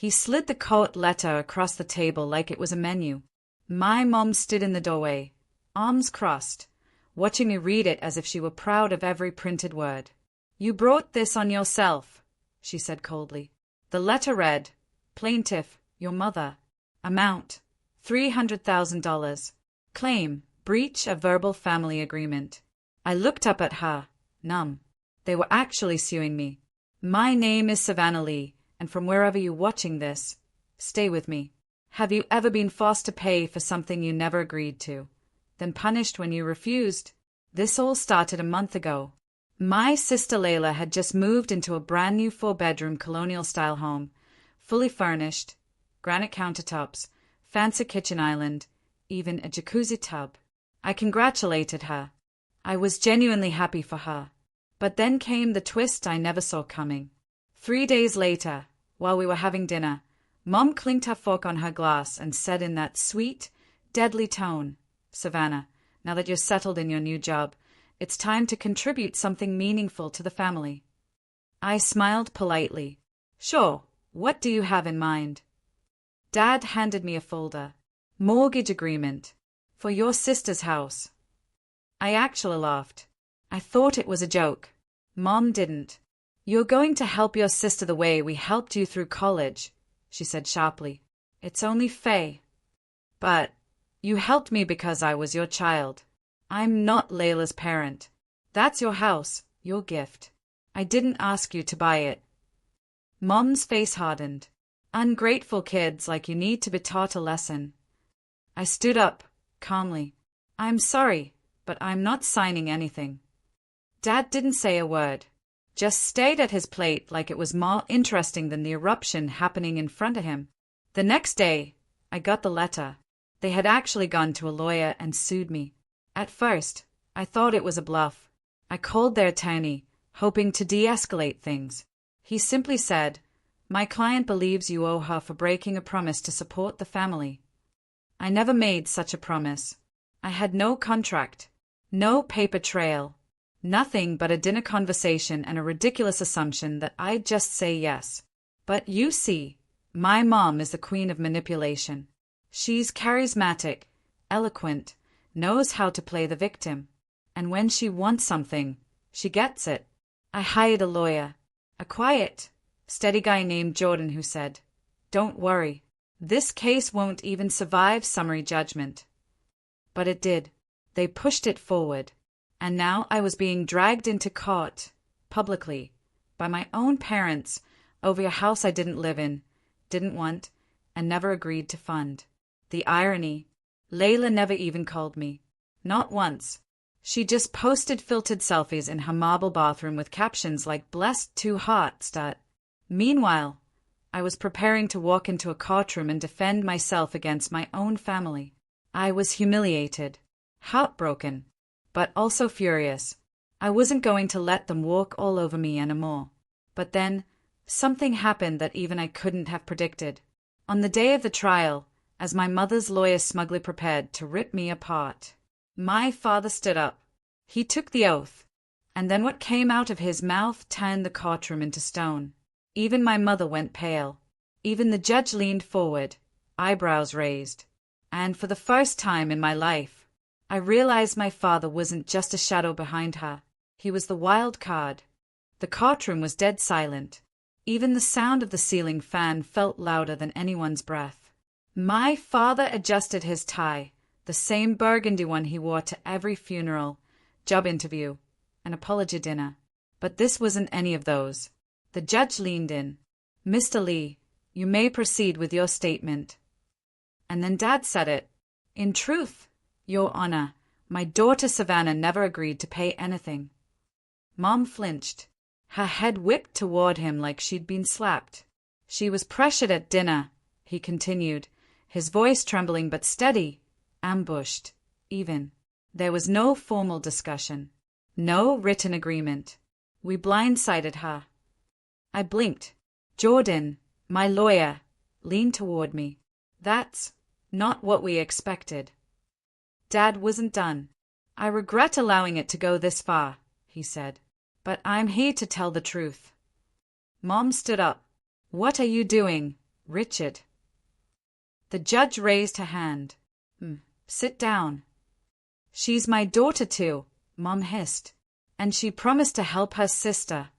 He slid the court letter across the table like it was a menu. My mom stood in the doorway, arms crossed, watching me read it as if she were proud of every printed word. "You brought this on yourself," she said coldly. The letter read, "Plaintiff, your mother. Amount, $300,000. Claim, breach of verbal family agreement." I looked up at her, numb. They were actually suing me. "My name is Savannah Lee, and from wherever you're watching this, stay with me. Have you ever been forced to pay for something you never agreed to, then punished when you refused?" This all started a month ago. My sister Layla had just moved into a brand new 4-bedroom colonial-style home, fully furnished, granite countertops, fancy kitchen island, even a jacuzzi tub. I congratulated her. I was genuinely happy for her. But then came the twist I never saw coming. 3 days later, while we were having dinner, Mom clinked her fork on her glass and said in that sweet, deadly tone, "Savannah, now that you're settled in your new job, it's time to contribute something meaningful to the family." I smiled politely. "Sure, what do you have in mind?" Dad handed me a folder. "Mortgage agreement. For your sister's house." I actually laughed. I thought it was a joke. Mom didn't. "You're going to help your sister the way we helped you through college," she said sharply. "It's only fair. But you helped me because I was your child. I'm not Layla's parent. That's your house, your gift. I didn't ask you to buy it." Mom's face hardened. "Ungrateful kids like you need to be taught a lesson." I stood up, calmly. "I'm sorry, but I'm not signing anything." Dad didn't say a word, just stayed at his plate like it was more interesting than the eruption happening in front of him. The next day, I got the letter. They had actually gone to a lawyer and sued me. At first, I thought it was a bluff. I called their attorney, hoping to de-escalate things. He simply said, "My client believes you owe her for breaking a promise to support the family." I never made such a promise. I had no contract, no paper trail, nothing but a dinner conversation and a ridiculous assumption that I'd just say yes. But you see, my mom is the queen of manipulation. She's charismatic, eloquent, knows how to play the victim. And when she wants something, she gets it. I hired a lawyer, a quiet, steady guy named Jordan who said, "Don't worry, this case won't even survive summary judgment." But it did. They pushed it forward. And now I was being dragged into court, publicly, by my own parents, over a house I didn't live in, didn't want, and never agreed to fund. The irony, Layla never even called me. Not once. She just posted filtered selfies in her marble bathroom with captions like "Blessed too hot, stat." Meanwhile, I was preparing to walk into a courtroom and defend myself against my own family. I was humiliated, heartbroken, but also furious. I wasn't going to let them walk all over me anymore. But then, something happened that even I couldn't have predicted. On the day of the trial, as my mother's lawyer smugly prepared to rip me apart, my father stood up. He took the oath, and then what came out of his mouth turned the courtroom into stone. Even my mother went pale. Even the judge leaned forward, eyebrows raised. And for the first time in my life, I realized my father wasn't just a shadow behind her. He was the wild card. The courtroom was dead silent. Even the sound of the ceiling fan felt louder than anyone's breath. My father adjusted his tie, the same burgundy one he wore to every funeral, job interview, and apology dinner. But this wasn't any of those. The judge leaned in. "Mr. Lee, you may proceed with your statement." And then Dad said it. "In truth, Your Honor, my daughter Savannah never agreed to pay anything." Mom flinched. Her head whipped toward him like she'd been slapped. "She was pressured at dinner," he continued, his voice trembling but steady, ambushed, even. There was no formal discussion, no written agreement. We blindsided her. I blinked. Jordan, my lawyer, leaned toward me. "That's not what we expected." Dad wasn't done. "I regret allowing it to go this far," he said, "but I'm here to tell the truth." Mom stood up. "What are you doing?" Richard. The judge raised her hand. Sit down. She's my daughter too, Mom hissed. And she promised to help her sister.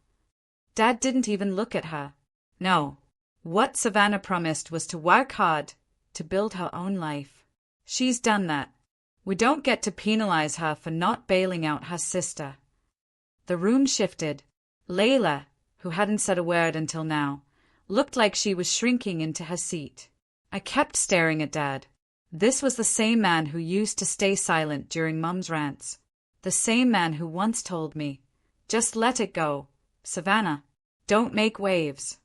Dad didn't even look at her. No. What Savannah promised was to work hard, to build her own life. She's done that. We don't get to penalize her for not bailing out her sister. The room shifted. Layla, who hadn't said a word until now, looked like she was shrinking into her seat. I kept staring at Dad. This was the same man who used to stay silent during Mum's rants. The same man who once told me, "Just let it go, Savannah. Don't make waves."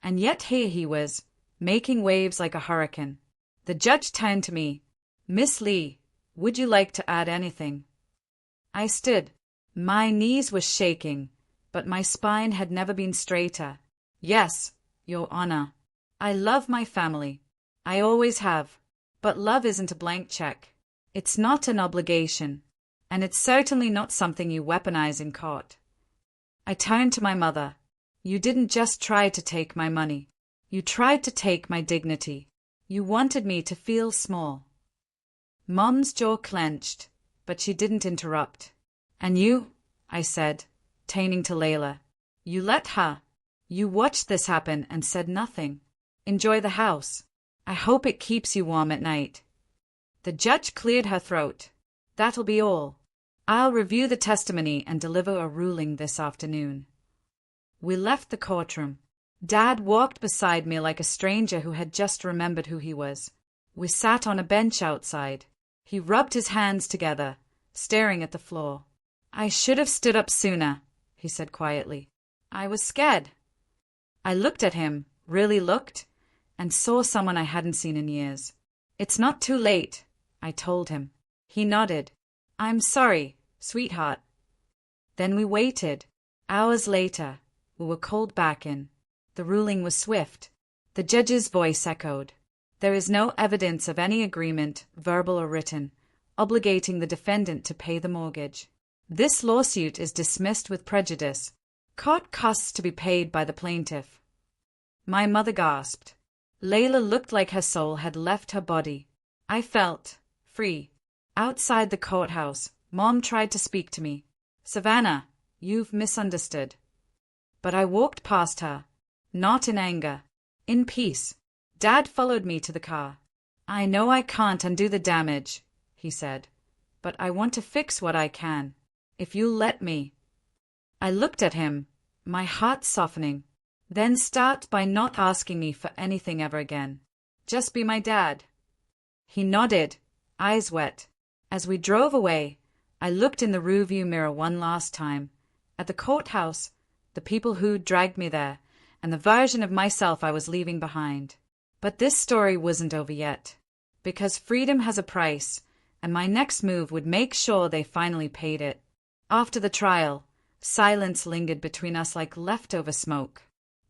And yet here he was, making waves like a hurricane. The judge turned to me. "Miss Lee, would you like to add anything?" I stood. My knees were shaking, but my spine had never been straighter. "Yes, Your Honor. I love my family. I always have. But love isn't a blank check. It's not an obligation. And it's certainly not something you weaponize in court." I turned to my mother. "You didn't just try to take my money. You tried to take my dignity. You wanted me to feel small." Mom's jaw clenched, but she didn't interrupt. "And you," I said, turning to Layla, "you let her. You watched this happen and said nothing. Enjoy the house. I hope it keeps you warm at night." The judge cleared her throat. "That'll be all. I'll review the testimony and deliver a ruling this afternoon." We left the courtroom. Dad walked beside me like a stranger who had just remembered who he was. We sat on a bench outside. He rubbed his hands together, staring at the floor. "I should have stood up sooner," he said quietly. "I was scared." I looked at him, really looked, and saw someone I hadn't seen in years. "It's not too late," I told him. He nodded. "I'm sorry, sweetheart." Then we waited. Hours later, we were called back in. The ruling was swift. The judge's voice echoed. "There is no evidence of any agreement, verbal or written, obligating the defendant to pay the mortgage. This lawsuit is dismissed with prejudice. Court costs to be paid by the plaintiff." My mother gasped. Layla looked like her soul had left her body. I felt free. Outside the courthouse, Mom tried to speak to me. "Savannah, you've misunderstood." But I walked past her, not in anger, in peace. Dad followed me to the car. "I know I can't undo the damage," he said, "but I want to fix what I can, if you'll let me." I looked at him, my heart softening. "Then start by not asking me for anything ever again. Just be my dad." He nodded, eyes wet. As we drove away, I looked in the rearview mirror one last time, at the courthouse, the people who'd dragged me there, and the version of myself I was leaving behind. But this story wasn't over yet, because freedom has a price, and my next move would make sure they finally paid it. After the trial, silence lingered between us like leftover smoke.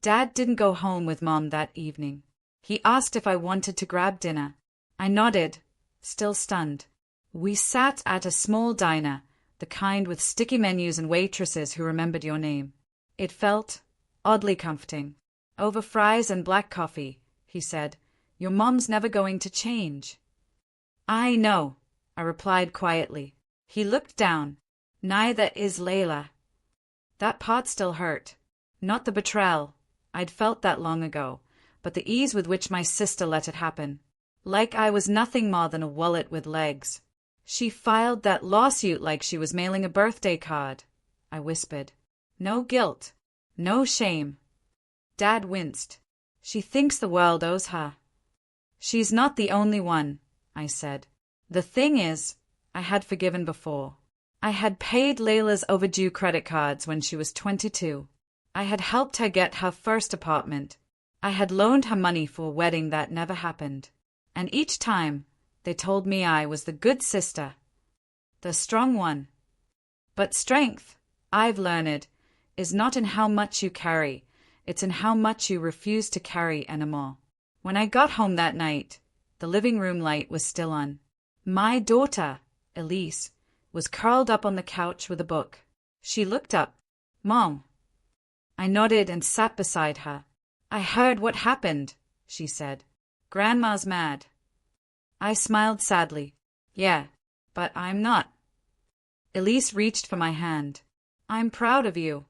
Dad didn't go home with Mom that evening. He asked if I wanted to grab dinner. I nodded, still stunned. We sat at a small diner, the kind with sticky menus and waitresses who remembered your name. It felt oddly comforting. "Over fries and black coffee," he said. "Your mom's never going to change." "I know," I replied quietly. He looked down. "Neither is Layla." That part still hurt. Not the betrayal. I'd felt that long ago, but the ease with which my sister let it happen. Like I was nothing more than a wallet with legs. "She filed that lawsuit like she was mailing a birthday card," I whispered. "No guilt. No shame." Dad winced. "She thinks the world owes her." "She's not the only one," I said. "The thing is, I had forgiven before. I had paid Layla's overdue credit cards when she was 22. I had helped her get her first apartment. I had loaned her money for a wedding that never happened. And each time, they told me I was the good sister, the strong one. But strength, I've learned, is not in how much you carry, it's in how much you refuse to carry anymore. When I got home that night, the living room light was still on. My daughter, Elise, was curled up on the couch with a book. She looked up. "Mom." I nodded and sat beside her. "I heard what happened," she said. Grandma's mad. I smiled sadly. Yeah, but I'm not. Elise reached for my hand. I'm proud of you.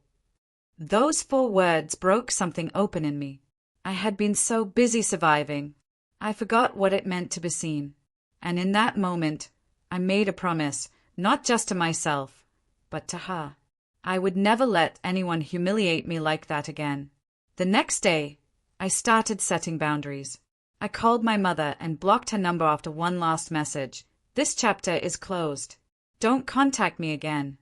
Those 4 words broke something open in me. I had been so busy surviving, I forgot what it meant to be seen. And in that moment, I made a promise, not just to myself, but to her. I would never let anyone humiliate me like that again. The next day, I started setting boundaries. I called my mother and blocked her number after one last message. This chapter is closed. Don't contact me again.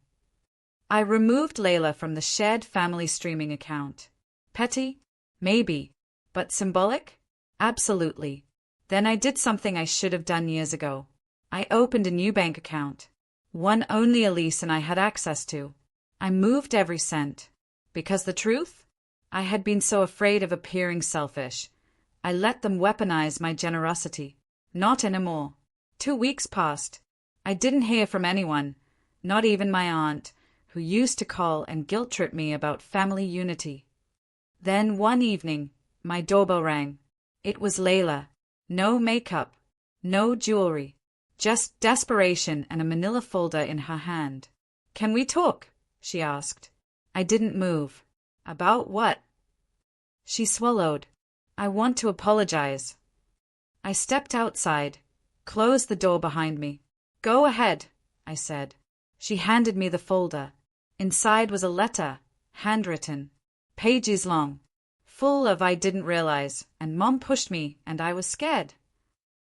I removed Layla from the shared family streaming account. Petty? Maybe. But symbolic? Absolutely. Then I did something I should have done years ago. I opened a new bank account. One only Elise and I had access to. I moved every cent. Because the truth? I had been so afraid of appearing selfish. I let them weaponize my generosity. Not anymore. 2 weeks passed. I didn't hear from anyone, not even my aunt, who used to call and guilt-trip me about family unity. Then one evening, my doorbell rang. It was Layla. No makeup, no jewelry, just desperation and a manila folder in her hand. Can we talk? She asked. I didn't move. About what? She swallowed. I want to apologize. I stepped outside, closed the door behind me. Go ahead, I said. She handed me the folder. Inside was a letter, handwritten, pages long, full of I didn't realize, and Mom pushed me, and I was scared.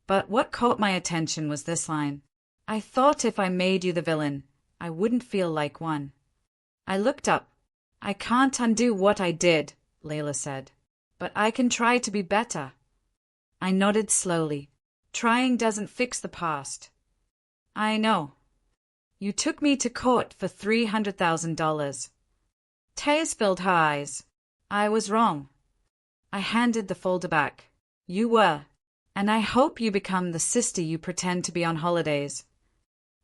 But what caught my attention was this line. I thought if I made you the villain, I wouldn't feel like one. I looked up. I can't undo what I did, Layla said, but I can try to be better. I nodded slowly. Trying doesn't fix the past. I know. You took me to court for $300,000. Tears filled her eyes. I was wrong. I handed the folder back. You were. And I hope you become the sister you pretend to be on holidays.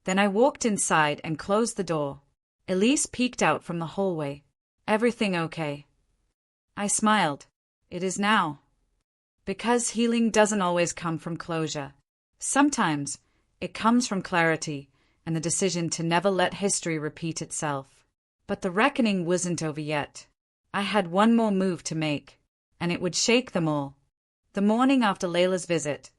Then I walked inside and closed the door. Elise peeked out from the hallway. Everything okay? I smiled. It is now. Because healing doesn't always come from closure. Sometimes it comes from clarity and the decision to never let history repeat itself. But the reckoning wasn't over yet. I had one more move to make, and it would shake them all. The morning after Layla's visit,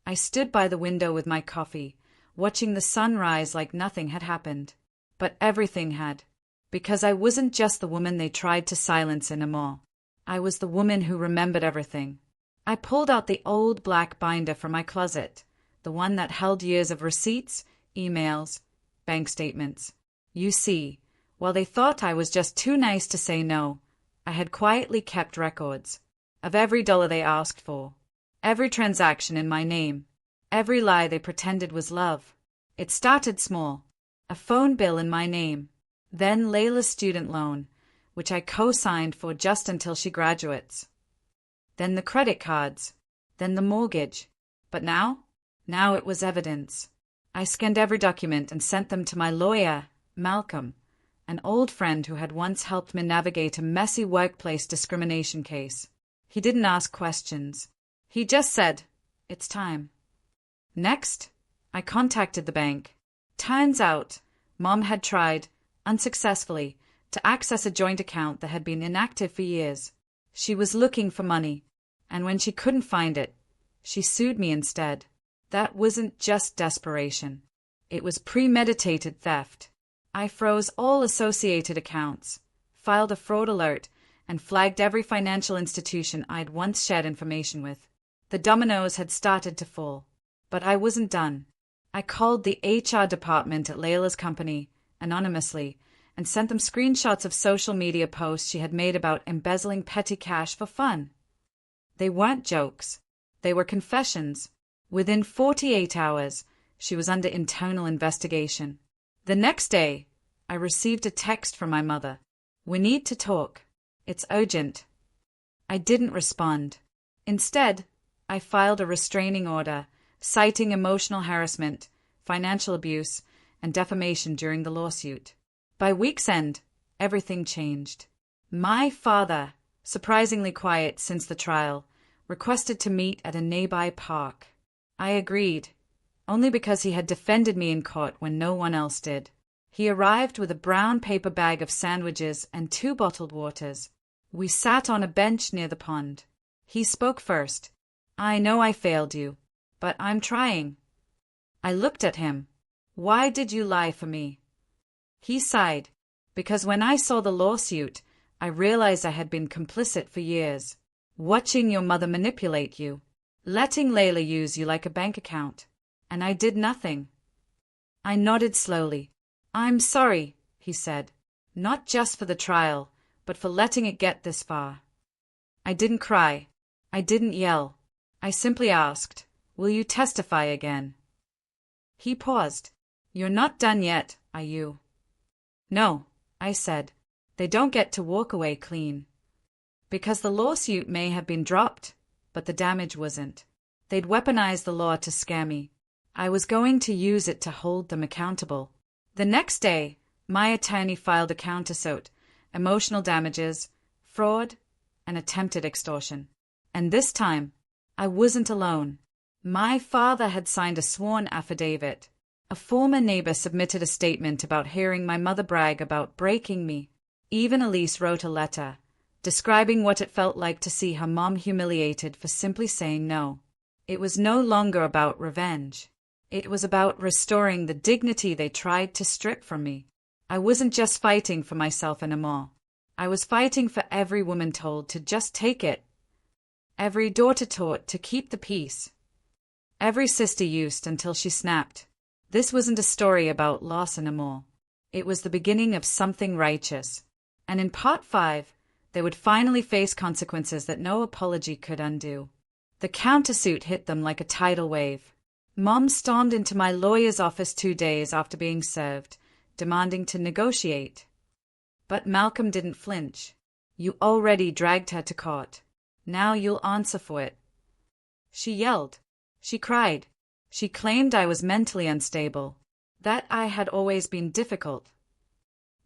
I stood by the window with my coffee, watching the sun rise like nothing had happened. But everything had. Because I wasn't just the woman they tried to silence anymore. I was the woman who remembered everything. I pulled out the old black binder from my closet, the one that held years of receipts, emails, bank statements. You see, while they thought I was just too nice to say no, I had quietly kept records of every dollar they asked for, every transaction in my name, every lie they pretended was love. It started small, a phone bill in my name, then Layla's student loan, which I co-signed for just until she graduates. Then the credit cards, then the mortgage. But now it was evidence. I scanned every document and sent them to my lawyer, Malcolm, an old friend who had once helped me navigate a messy workplace discrimination case. He didn't ask questions. He just said, "It's time." Next, I contacted the bank. Turns out, Mom had tried, unsuccessfully, to access a joint account that had been inactive for years. She was looking for money, and when she couldn't find it, she sued me instead. That wasn't just desperation. It was premeditated theft. I froze all associated accounts, filed a fraud alert, and flagged every financial institution I'd once shared information with. The dominoes had started to fall. But I wasn't done. I called the HR department at Layla's company, anonymously, and sent them screenshots of social media posts she had made about embezzling petty cash for fun. They weren't jokes. They were confessions. Within 48 hours, she was under internal investigation. The next day, I received a text from my mother. "We need to talk. It's urgent." I didn't respond. Instead, I filed a restraining order, citing emotional harassment, financial abuse, and defamation during the lawsuit. By week's end, everything changed. My father, surprisingly quiet since the trial, requested to meet at a nearby park. I agreed, only because he had defended me in court when no one else did. He arrived with a brown paper bag of sandwiches and 2 bottled waters. We sat on a bench near the pond. He spoke first. I know I failed you, but I'm trying. I looked at him. Why did you lie for me? He sighed. Because when I saw the lawsuit, I realized I had been complicit for years. Watching your mother manipulate you. Letting Layla use you like a bank account. And I did nothing. I nodded slowly. I'm sorry, he said. Not just for the trial, but for letting it get this far. I didn't cry. I didn't yell. I simply asked, will you testify again? He paused. You're not done yet, are you? No, I said. They don't get to walk away clean. Because the lawsuit may have been dropped, but the damage wasn't. They'd weaponized the law to scare me. I was going to use it to hold them accountable. The next day, my attorney filed a countersuit, emotional damages, fraud, and attempted extortion. And this time, I wasn't alone. My father had signed a sworn affidavit. A former neighbor submitted a statement about hearing my mother brag about breaking me. Even Elise wrote a letter, describing what it felt like to see her mom humiliated for simply saying no. It was no longer about revenge. It was about restoring the dignity they tried to strip from me. I wasn't just fighting for myself anymore. I was fighting for every woman told to just take it. Every daughter taught to keep the peace. Every sister used until she snapped. This wasn't a story about loss anymore. It was the beginning of something righteous. And in part 5, they would finally face consequences that no apology could undo. The countersuit hit them like a tidal wave. Mom stormed into my lawyer's office 2 days after being served, demanding to negotiate. But Malcolm didn't flinch. You already dragged her to court. Now you'll answer for it. She yelled. She cried. She claimed I was mentally unstable, that I had always been difficult,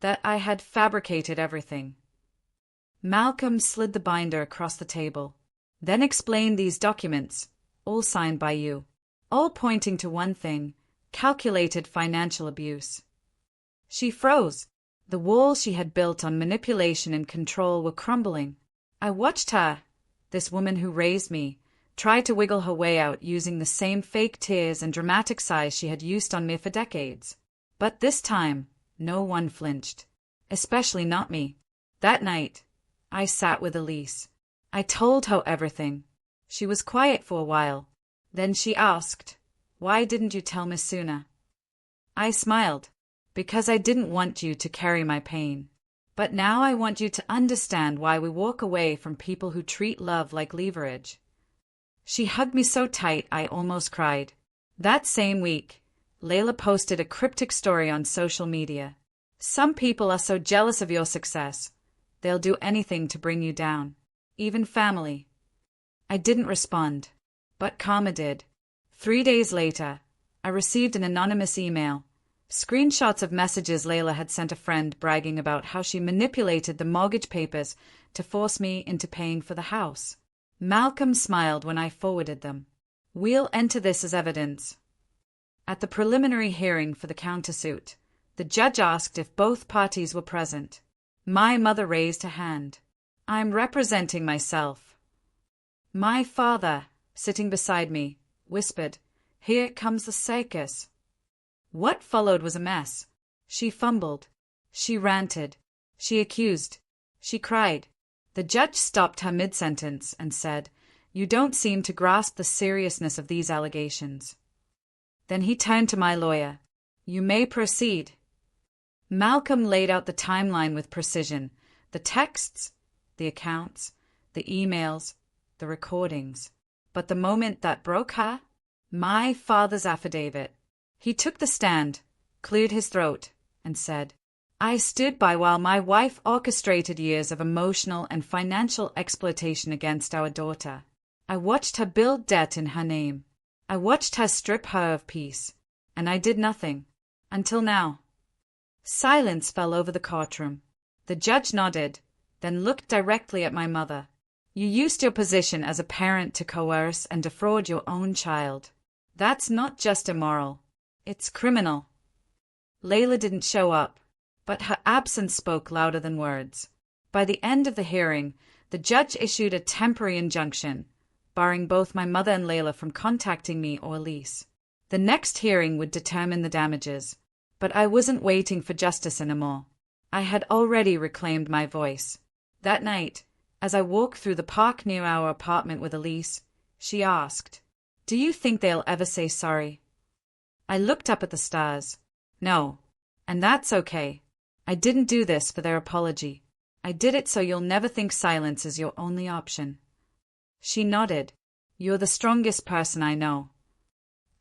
that I had fabricated everything. Malcolm slid the binder across the table, then explained these documents, all signed by you, all pointing to one thing, calculated financial abuse. She froze. The walls she had built on manipulation and control were crumbling. I watched her, this woman who raised me, try to wiggle her way out using the same fake tears and dramatic sighs she had used on me for decades. But this time, no one flinched. Especially not me. That night, I sat with Elise. I told her everything. She was quiet for a while. Then she asked, "Why didn't you tell me sooner?" I smiled. Because I didn't want you to carry my pain. But now I want you to understand why we walk away from people who treat love like leverage. She hugged me so tight I almost cried. That same week, Layla posted a cryptic story on social media. Some people are so jealous of your success, they'll do anything to bring you down. Even family. I didn't respond, but Karma did. 3 days later, I received an anonymous email. Screenshots of messages Layla had sent a friend bragging about how she manipulated the mortgage papers to force me into paying for the house. Malcolm smiled when I forwarded them. We'll enter this as evidence. At the preliminary hearing for the countersuit, the judge asked if both parties were present. My mother raised her hand. I'm representing myself. My father, sitting beside me, whispered, "Here comes the circus." What followed was a mess. She fumbled. She ranted. She accused. She cried. The judge stopped her mid-sentence and said, "You don't seem to grasp the seriousness of these allegations." Then he turned to my lawyer. "You may proceed." Malcolm laid out the timeline with precision. The texts, the accounts, the emails, the recordings. But the moment that broke her, my father's affidavit. He took the stand, cleared his throat, and said, "I stood by while my wife orchestrated years of emotional and financial exploitation against our daughter. I watched her build debt in her name. I watched her strip her of peace. And I did nothing. Until now." Silence fell over the courtroom. The judge nodded, then looked directly at my mother. You used your position as a parent to coerce and defraud your own child. That's not just immoral. It's criminal. Layla didn't show up, but her absence spoke louder than words. By the end of the hearing, the judge issued a temporary injunction, barring both my mother and Layla from contacting me or Elise. The next hearing would determine the damages, but I wasn't waiting for justice anymore. I had already reclaimed my voice. That night, as I walked through the park near our apartment with Elise, she asked, "Do you think they'll ever say sorry?" I looked up at the stars. No. And that's okay. I didn't do this for their apology. I did it so you'll never think silence is your only option. She nodded. You're the strongest person I know.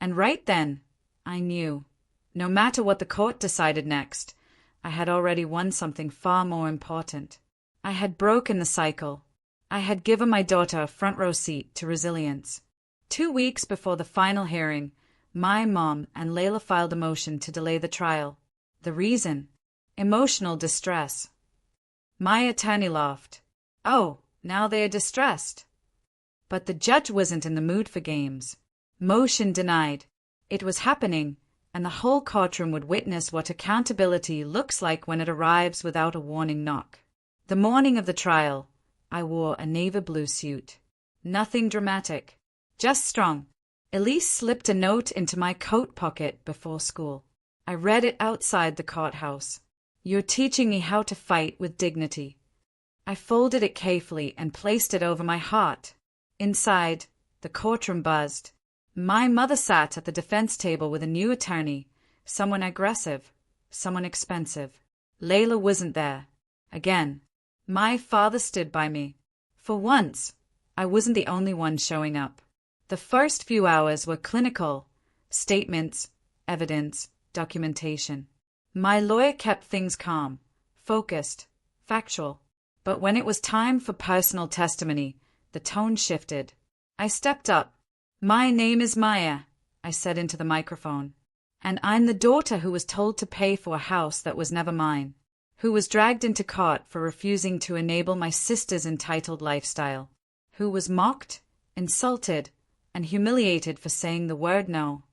And right then, I knew. No matter what the court decided next, I had already won something far more important. I had broken the cycle. I had given my daughter a front row seat to resilience. 2 weeks before the final hearing, my mom and Layla filed a motion to delay the trial. The reason? Emotional distress. My attorney laughed. Oh, now they are distressed. But the judge wasn't in the mood for games. Motion denied. It was happening, and the whole courtroom would witness what accountability looks like when it arrives without a warning knock. The morning of the trial, I wore a navy blue suit. Nothing dramatic, just strong. Elise slipped a note into my coat pocket before school. I read it outside the courthouse. You're teaching me how to fight with dignity. I folded it carefully and placed it over my heart. Inside, the courtroom buzzed. My mother sat at the defense table with a new attorney, someone aggressive, someone expensive. Layla wasn't there. Again, my father stood by me. For once, I wasn't the only one showing up. The first few hours were clinical. Statements, evidence, documentation. My lawyer kept things calm, focused, factual. But when it was time for personal testimony, the tone shifted. I stepped up. My name is Maya, I said into the microphone. And I'm the daughter who was told to pay for a house that was never mine, who was dragged into court for refusing to enable my sister's entitled lifestyle, who was mocked, insulted, and humiliated for saying the word no.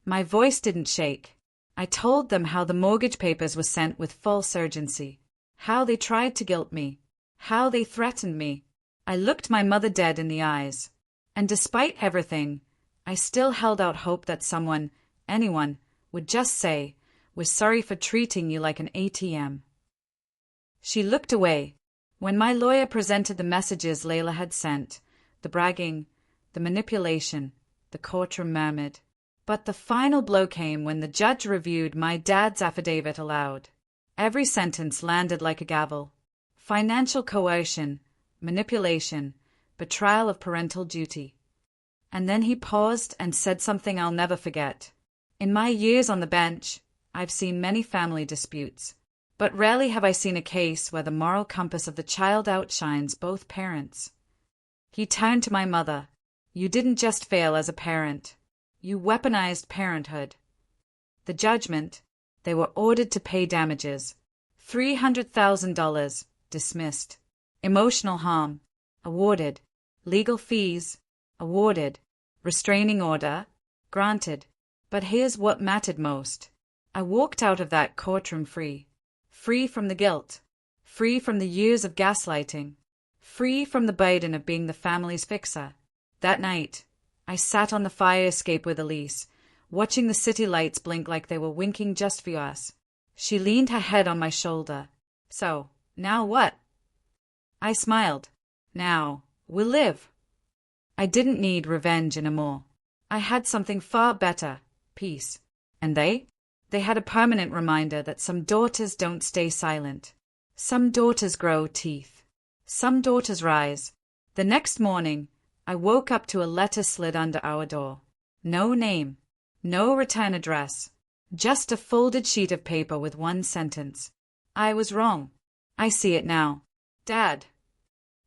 My voice didn't shake. I told them how the mortgage papers were sent with false urgency, how they tried to guilt me, how they threatened me. I looked my mother dead in the eyes. And despite everything, I still held out hope that someone, anyone, would just say, "We're sorry for treating you like an ATM." She looked away. When my lawyer presented the messages Layla had sent, the bragging, the manipulation, the courtroom murmured. But the final blow came when the judge reviewed my dad's affidavit aloud. Every sentence landed like a gavel. Financial coercion, manipulation, betrayal of parental duty. And then he paused and said something I'll never forget. In my years on the bench, I've seen many family disputes, but rarely have I seen a case where the moral compass of the child outshines both parents. He turned to my mother. You didn't just fail as a parent. You weaponized parenthood. The judgment, they were ordered to pay damages. $300,000, dismissed. Emotional harm, awarded. Legal fees, awarded. Restraining order, granted. But here's what mattered most. I walked out of that courtroom free. Free from the guilt. Free from the years of gaslighting. Free from the burden of being the family's fixer. That night, I sat on the fire escape with Elise, watching the city lights blink like they were winking just for us. She leaned her head on my shoulder. So, now what? I smiled. Now, we'll live. I didn't need revenge anymore. I had something far better, peace. And they? They had a permanent reminder that some daughters don't stay silent. Some daughters grow teeth. Some daughters rise. The next morning, I woke up to a letter slid under our door. No name, no return address, just a folded sheet of paper with one sentence. I was wrong. I see it now. Dad.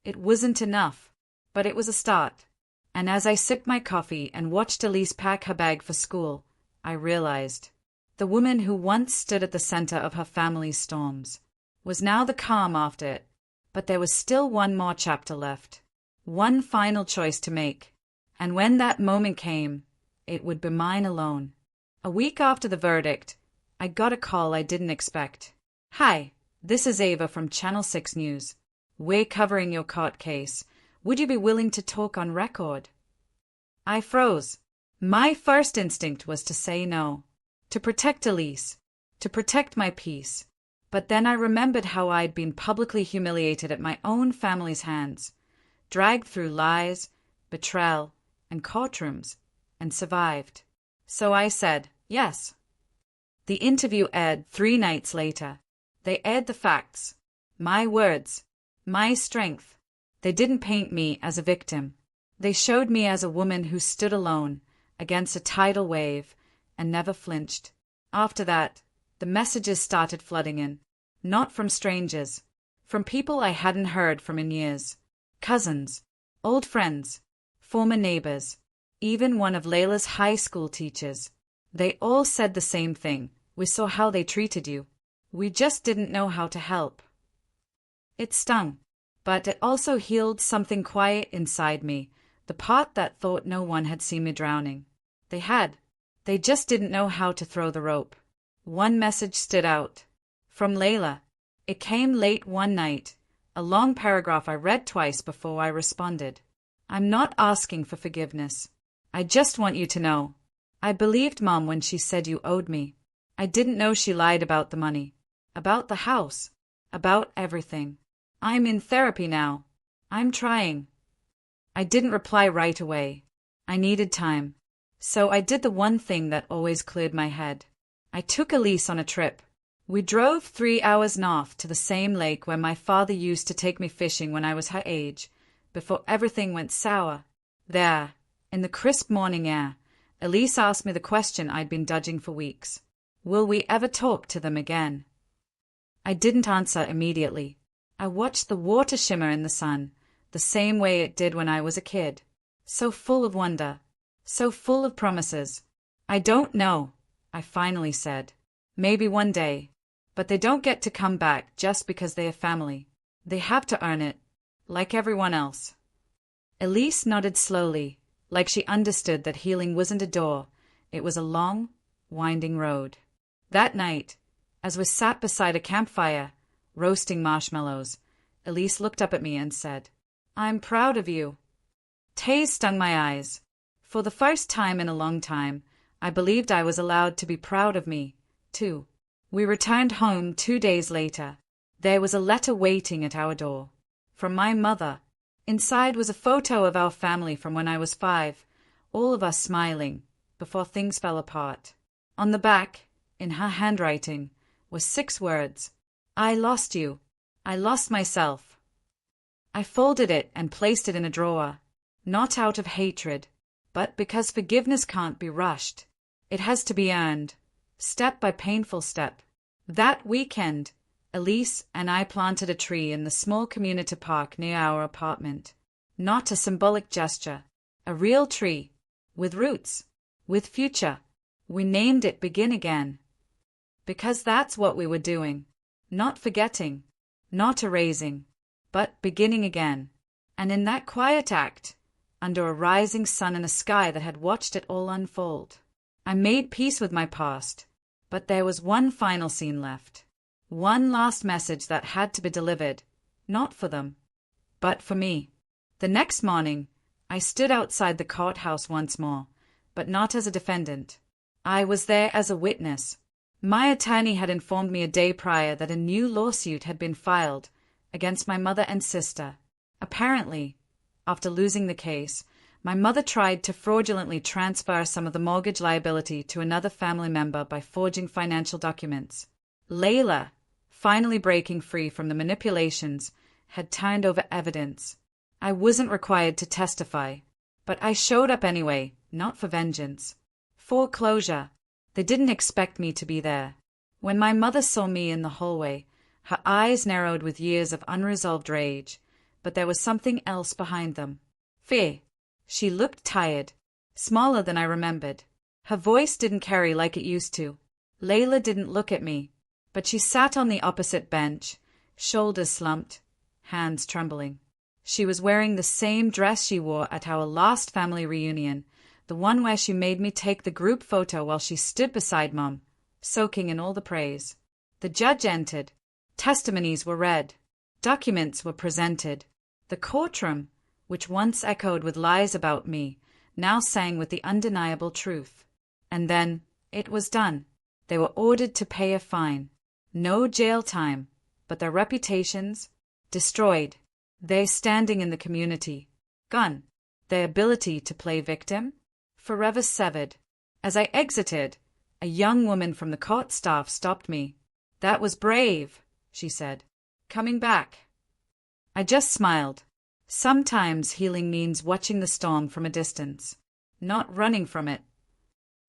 It wasn't enough, but it was a start. And as I sipped my coffee and watched Elise pack her bag for school, I realized the woman who once stood at the center of her family's storms was now the calm after it, But there was still one more chapter left. One final choice to make. And when that moment came, it would be mine alone. A week after the verdict, I got a call I didn't expect. "Hi, this is Ava from Channel 6 News. We're covering your court case. Would you be willing to talk on record?" I froze. My first instinct was to say no. To protect Elise. To protect my peace. But then I remembered how I'd been publicly humiliated at my own family's hands, dragged through lies, betrayal, and courtrooms, and survived. So I said, yes. The interview aired 3 nights later. They aired the facts. My words. My strength. They didn't paint me as a victim. They showed me as a woman who stood alone against a tidal wave and never flinched. After that, the messages started flooding in. Not from strangers. From people I hadn't heard from in years. Cousins. Old friends. Former neighbors. Even one of Layla's high school teachers. They all said the same thing. "We saw how they treated you. We just didn't know how to help." It stung. But it also healed something quiet inside me. The part that thought no one had seen me drowning. They had. They just didn't know how to throw the rope. One message stood out. From Layla. It came late one night. A long paragraph I read twice before I responded. "I'm not asking for forgiveness. I just want you to know. I believed Mom when she said you owed me. I didn't know she lied about the money. About the house. About everything. I'm in therapy now. I'm trying." I didn't reply right away. I needed time. So I did the one thing that always cleared my head. I took Elise on a trip. We drove 3 hours north to the same lake where my father used to take me fishing when I was her age, before everything went sour. There, in the crisp morning air, Elise asked me the question I'd been dodging for weeks. Will we ever talk to them again? I didn't answer immediately. I watched the water shimmer in the sun, the same way it did when I was a kid. So full of wonder. So full of promises. "I don't know," I finally said. "Maybe one day. But they don't get to come back just because they are family. They have to earn it, like everyone else." Elise nodded slowly, like she understood that healing wasn't a door, it was a long, winding road. That night, as we sat beside a campfire, roasting marshmallows, Elise looked up at me and said, "I'm proud of you." Tears stung my eyes. For the first time in a long time, I believed I was allowed to be proud of me, too. We returned home 2 days later. There was a letter waiting at our door. From my mother. Inside was a photo of our family from when I was 5, all of us smiling, before things fell apart. On the back, in her handwriting, were 6 words. "I lost you. I lost myself." I folded it and placed it in a drawer, not out of hatred, but because forgiveness can't be rushed. It has to be earned, step by painful step. That weekend, Elise and I planted a tree in the small community park near our apartment. Not a symbolic gesture, a real tree, with roots, with future. We named it Begin Again. Because that's what we were doing. Not forgetting, not erasing, but beginning again. And in that quiet act, under a rising sun and a sky that had watched it all unfold, I made peace with my past. But there was one final scene left. One last message that had to be delivered, not for them, but for me. The next morning, I stood outside the courthouse once more, but not as a defendant. I was there as a witness. My attorney had informed me a day prior that a new lawsuit had been filed against my mother and sister. Apparently, after losing the case, my mother tried to fraudulently transfer some of the mortgage liability to another family member by forging financial documents. Layla, finally breaking free from the manipulations, had turned over evidence. I wasn't required to testify, but I showed up anyway, not for vengeance. For closure. They didn't expect me to be there. When my mother saw me in the hallway, her eyes narrowed with years of unresolved rage, but there was something else behind them. Fear. She looked tired, smaller than I remembered. Her voice didn't carry like it used to. Layla didn't look at me, but she sat on the opposite bench, shoulders slumped, hands trembling. She was wearing the same dress she wore at our last family reunion, the one where she made me take the group photo while she stood beside Mom, soaking in all the praise. The judge entered. Testimonies were read. Documents were presented. The courtroom, which once echoed with lies about me, now sang with the undeniable truth. And then it was done. They were ordered to pay a fine. No jail time, but their reputations destroyed. Their standing in the community gone. Their ability to play victim forever severed. As I exited, a young woman from the court staff stopped me. "That was brave," she said. "Coming back." I just smiled. Sometimes healing means watching the storm from a distance, not running from it.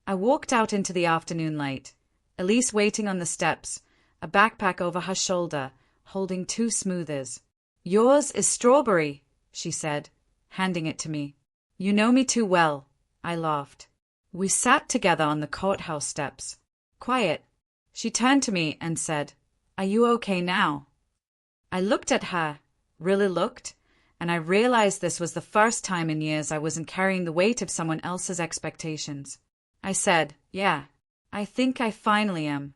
I walked out into the afternoon light, Elise waiting on the steps, a backpack over her shoulder, holding 2 smoothers. "Yours is strawberry," she said, handing it to me. "You know me too well," I laughed. We sat together on the courthouse steps. Quiet. She turned to me and said, "Are you okay now?" I looked at her, really looked, and I realized this was the first time in years I wasn't carrying the weight of someone else's expectations. I said, "Yeah, I think I finally am."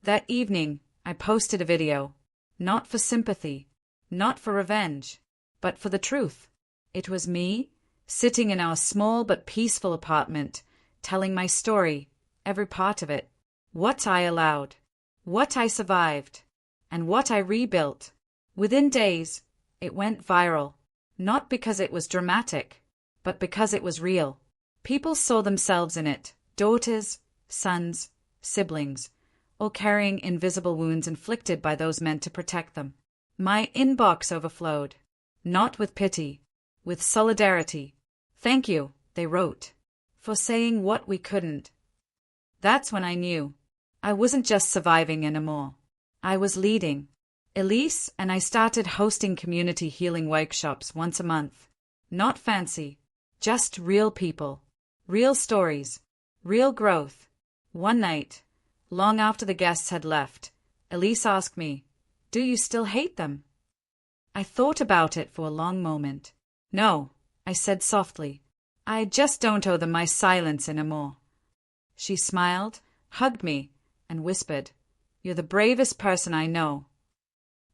That evening, I posted a video, not for sympathy, not for revenge, but for the truth. It was me, sitting in our small but peaceful apartment, telling my story, every part of it, what I allowed, what I survived, and what I rebuilt. Within days, it went viral, not because it was dramatic, but because it was real. People saw themselves in it, daughters, sons, siblings, all carrying invisible wounds inflicted by those meant to protect them. My inbox overflowed, not with pity, with solidarity. "Thank you," they wrote, "for saying what we couldn't." That's when I knew. I wasn't just surviving anymore. I was leading. Elise and I started hosting community healing workshops once a month. Not fancy, just real people, real stories, real growth. One night, long after the guests had left, Elise asked me, "Do you still hate them?" I thought about it for a long moment. "No," I said softly. "I just don't owe them my silence anymore." She smiled, hugged me, and whispered, "You're the bravest person I know."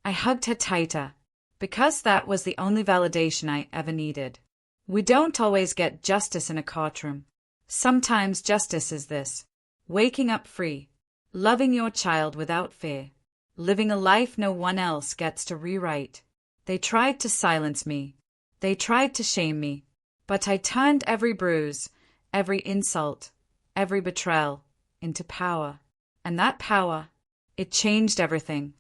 I hugged her tighter, because that was the only validation I ever needed. We don't always get justice in a courtroom. Sometimes justice is this: waking up free, loving your child without fear, living a life no one else gets to rewrite. They tried to silence me. They tried to shame me. But I turned every bruise, every insult, every betrayal into power. And that power, it changed everything.